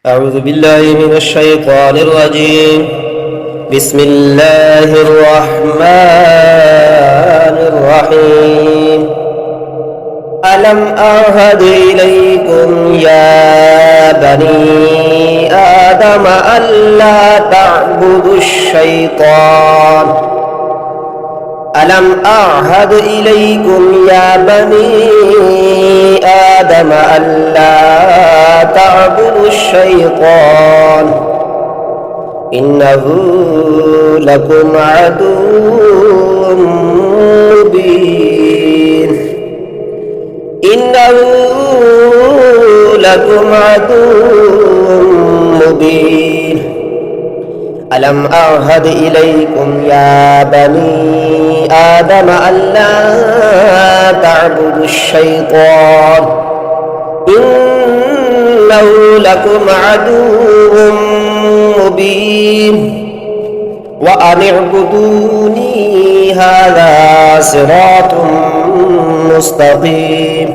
أعوذ بالله من الشيطان الرجيم. بسم الله الرحمن الرحيم. ألم أعهد إليكم يا بني آدم ألا تعبدوا الشيطان ألم أعهد إليكم يا بني آدم ألا تعبدوا الشيطان إنه لكم عدو مبين إنه لكم عدو مبين ألم أعهد إليكم يا بني آدم ألا تعبدوا الشيطان إنه لكم عدو مبين وأن اعبدوني هذا صراط مستقيم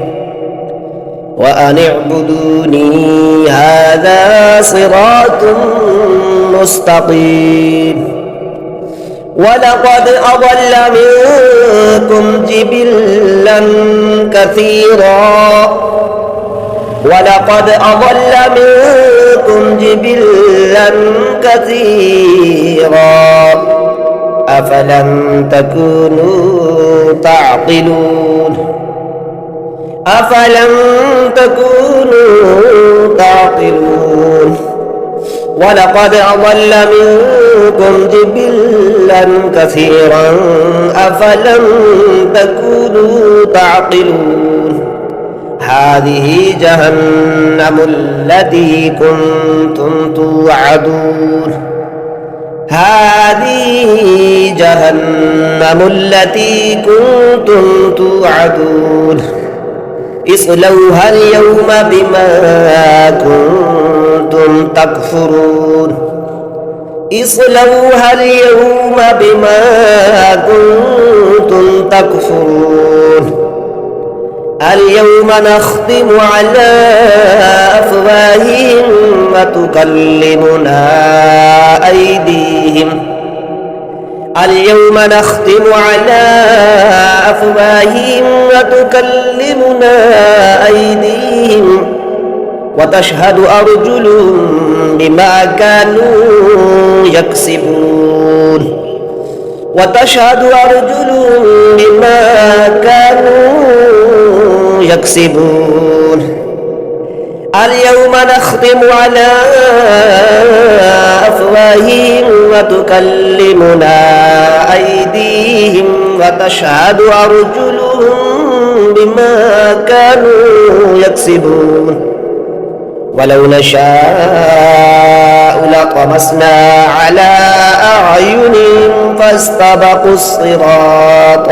وأن اعبدوني هذا صراط مستقيم ولقد أضل منكم جبلا كثيرا ولقد أضل منكم جبلا كثيرا أفلم تكونوا تعقلون ولقد أضل منكم جبلا كثيرا أفلم تكونوا تعقلون هذه جهنم التي كنتم توعدون اصلوها اليوم بما كنتم تكفرون اليوم نختم على أفواههم وتكلمنا أيديهم وتشهد أرجلهم بما كانوا يكسبون اليوم نختم على أفواههم وتكلمنا أيديهم وتشهد أرجلهم بما كانوا يكسبون ولو نشاء لطمسنا على أعينهم فاستبقوا الصراط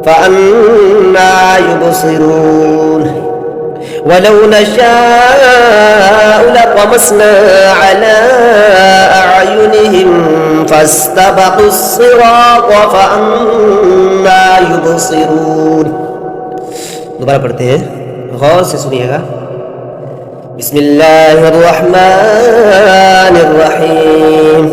فأنى يبصرون ولو نشاء لطمسنا على أعينهم فاستبقوا الصراط فأنى يبصرون. दोबारा पढ़ते हैं, गौर से सुनिएगा. बिस्मिल्लाहिर्रहमानिर्रहीम.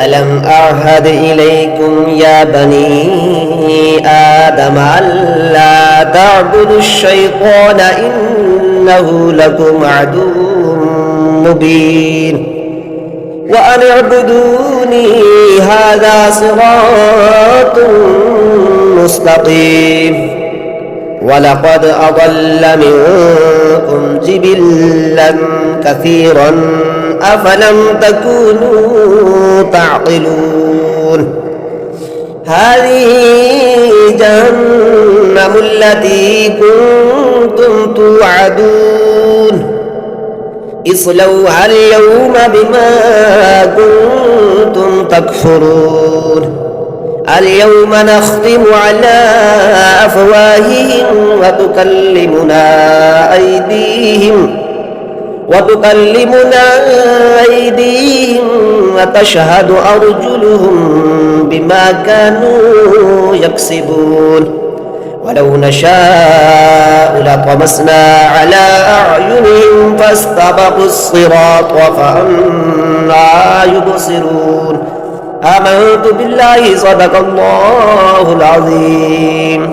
ألم أعهد إليكم يا بني آدم ألا تعبدوا الشيطان إنه لكم عدو مبين وأن اعبدوني هذا صراط مستقيم ولقد أضل منكم جبلا كثيرا أفلم تكونوا تعقلون هذه جهنم التي كنتم توعدون اصلوها اليوم بما كنتم تكفرون اليوم نختم على أفواههم وتكلمنا أيديهم وتكلمنا أيديهم وتشهد أرجلهم بما كانوا يكسبون ولو نشاء لطمسنا على أعينهم فاستبقوا الصراط فأنى يبصرون آمنت بالله صدق الله العظيم